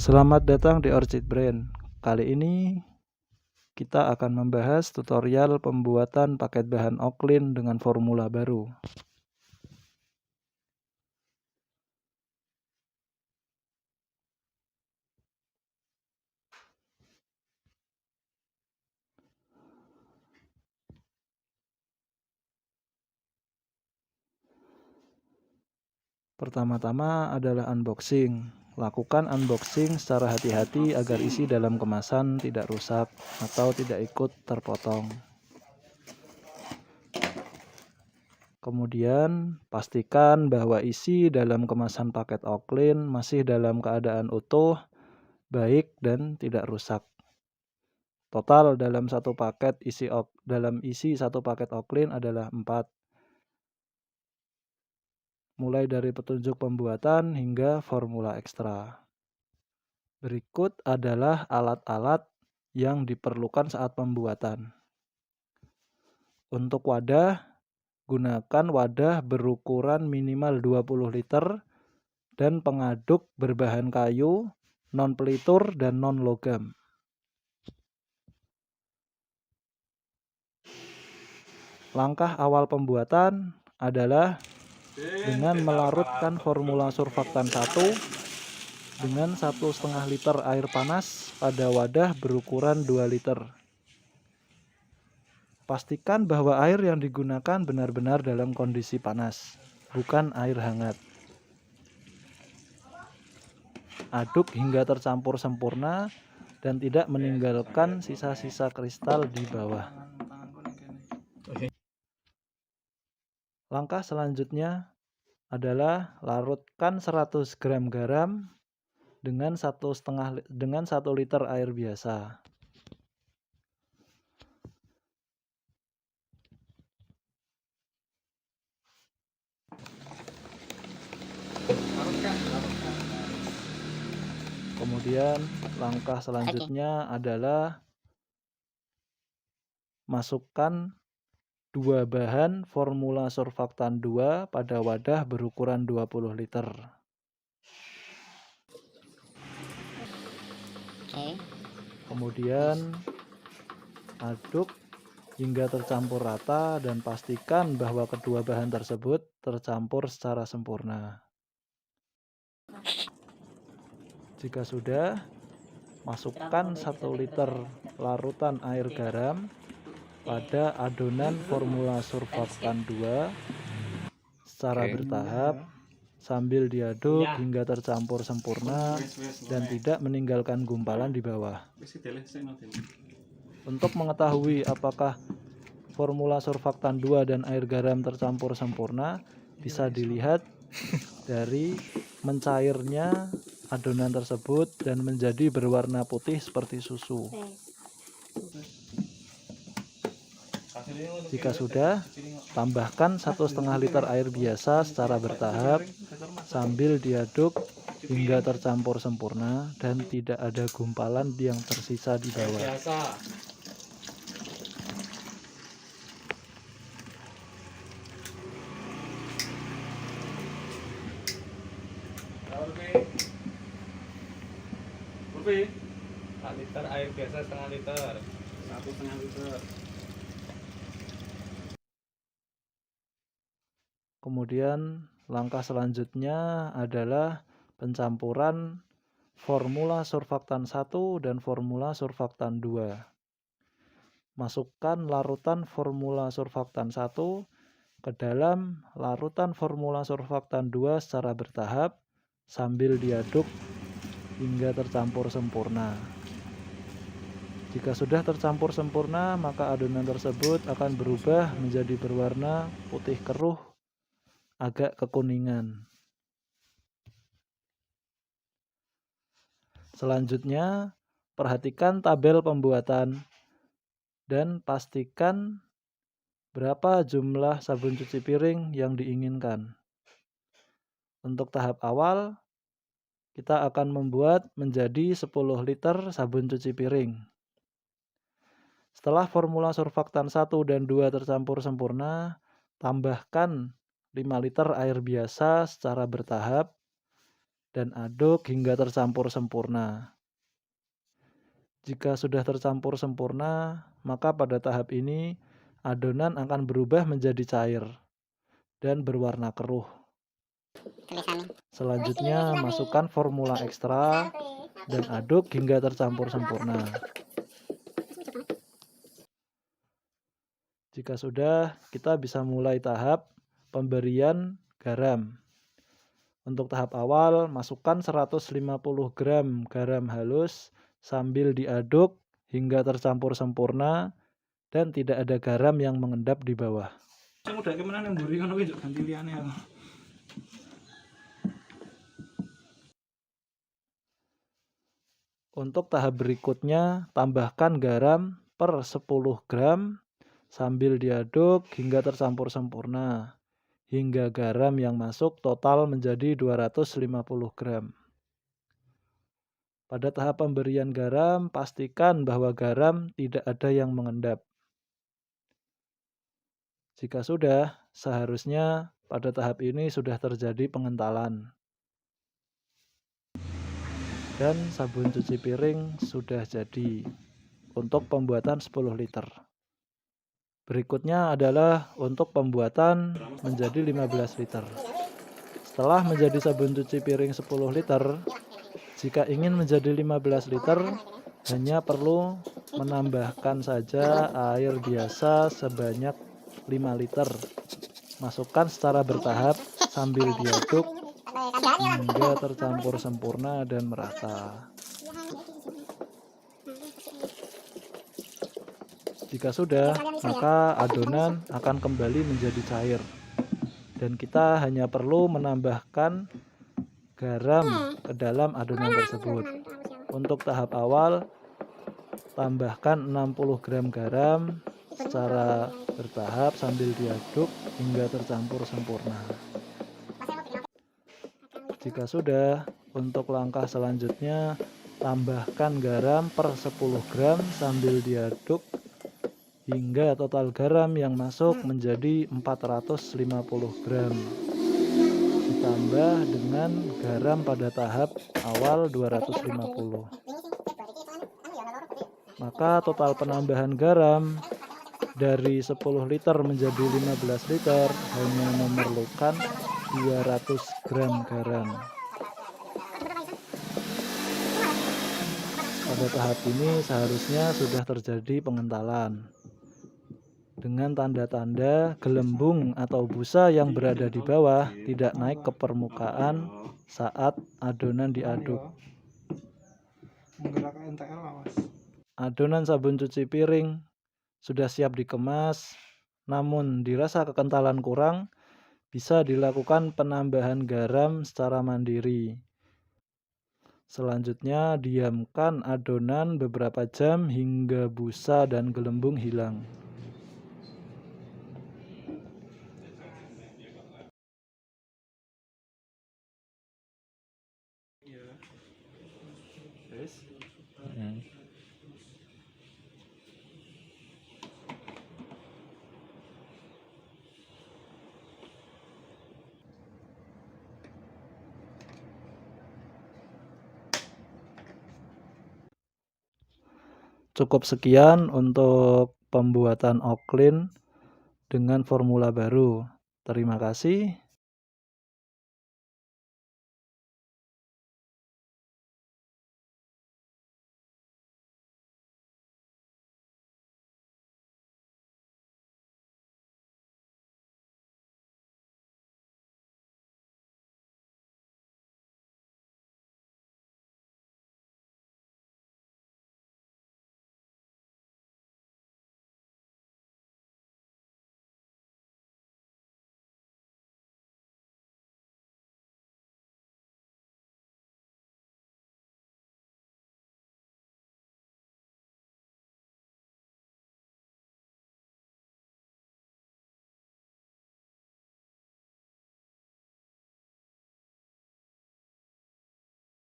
Selamat datang di Orchid Brain. Kali ini kita akan membahas tutorial pembuatan paket bahan Oaklin dengan formula baru. Pertama-tama adalah unboxing. Lakukan unboxing secara hati-hati agar isi dalam kemasan tidak rusak atau tidak ikut terpotong. Kemudian, pastikan bahwa isi dalam kemasan paket Oaklin masih dalam keadaan utuh, baik dan tidak rusak. Total dalam satu paket isi satu paket Oaklin adalah 4. Mulai dari petunjuk pembuatan hingga formula ekstra. Berikut adalah alat-alat yang diperlukan saat pembuatan. Untuk wadah, gunakan wadah berukuran minimal 20 liter dan pengaduk berbahan kayu, non-pelitur dan non-logam. Langkah awal pembuatan adalah dengan melarutkan formula surfaktan 1 dengan 1,5 liter air panas pada wadah berukuran 2 liter. Pastikan bahwa air yang digunakan benar-benar dalam kondisi panas, bukan air hangat. Aduk hingga tercampur sempurna dan tidak meninggalkan sisa-sisa kristal di bawah. Langkah selanjutnya adalah larutkan 100 gram garam dengan 1 liter air biasa. Kemudian langkah selanjutnya adalah masukkan 2 bahan formula surfaktan 2 pada wadah berukuran 20 liter. Kemudian aduk hingga tercampur rata dan pastikan bahwa kedua bahan tersebut tercampur secara sempurna. Jika sudah, masukkan 1 liter larutan air garam pada adonan formula surfaktan 2 secara bertahap sambil diaduk hingga tercampur sempurna dan tidak meninggalkan gumpalan di bawah. Untuk mengetahui apakah formula surfaktan 2 dan air garam tercampur sempurna, bisa dilihat dari mencairnya adonan tersebut dan menjadi berwarna putih seperti susu. Jika sudah, tambahkan 1,5 liter air biasa secara bertahap sambil diaduk hingga tercampur sempurna dan tidak ada gumpalan yang tersisa di bawah. Liter air biasa 1,5 liter. 1,5 liter. Kemudian langkah selanjutnya adalah pencampuran formula surfaktan 1 dan formula surfaktan 2. Masukkan larutan formula surfaktan 1 ke dalam larutan formula surfaktan 2 secara bertahap sambil diaduk hingga tercampur sempurna. Jika sudah tercampur sempurna, maka adonan tersebut akan berubah menjadi berwarna putih keruh agak kekuningan. Selanjutnya, perhatikan tabel pembuatan dan pastikan berapa jumlah sabun cuci piring yang diinginkan. Untuk tahap awal, kita akan membuat menjadi 10 liter sabun cuci piring. Setelah formula surfaktan 1 dan 2 tercampur sempurna, tambahkan 5 liter air biasa secara bertahap dan aduk hingga tercampur sempurna. Jika sudah tercampur sempurna, maka pada tahap ini adonan akan berubah menjadi cair dan berwarna keruh. Selanjutnya, masukkan formula ekstra dan aduk hingga tercampur sempurna. Jika sudah, kita bisa mulai tahap pemberian garam. Untuk tahap awal, masukkan 150 gram garam halus sambil diaduk hingga tercampur sempurna dan tidak ada garam yang mengendap di bawah. Saya udah kemana yang buri kan ganti liane. Untuk tahap berikutnya, tambahkan garam per 10 gram sambil diaduk hingga tercampur sempurna, hingga garam yang masuk total menjadi 250 gram. Pada tahap pemberian garam, pastikan bahwa garam tidak ada yang mengendap. Jika sudah, seharusnya pada tahap ini sudah terjadi pengentalan. Dan sabun cuci piring sudah jadi untuk pembuatan 10 liter. Berikutnya adalah untuk pembuatan menjadi 15 liter. Setelah menjadi sabun cuci piring 10 liter, jika ingin menjadi 15 liter, hanya perlu menambahkan saja air biasa sebanyak 5 liter. Masukkan secara bertahap sambil diaduk hingga tercampur sempurna dan merata. Jika sudah, maka adonan akan kembali menjadi cair. Dan kita hanya perlu menambahkan garam ke dalam adonan tersebut. Untuk tahap awal, tambahkan 60 gram garam secara bertahap sambil diaduk hingga tercampur sempurna. Jika sudah, untuk langkah selanjutnya, tambahkan garam per 10 gram sambil diaduk hingga total garam yang masuk menjadi 450 gram. Ditambah dengan garam pada tahap awal 250. Maka total penambahan garam dari 10 liter menjadi 15 liter hanya memerlukan 200 gram garam. Pada tahap ini seharusnya sudah terjadi pengentalan. Dengan tanda-tanda gelembung atau busa yang berada di bawah tidak naik ke permukaan saat adonan diaduk. Adonan sabun cuci piring sudah siap dikemas, namun dirasa kekentalan kurang, bisa dilakukan penambahan garam secara mandiri. Selanjutnya, diamkan adonan beberapa jam hingga busa dan gelembung hilang. Cukup sekian untuk pembuatan Oaklin dengan formula baru. Terima kasih.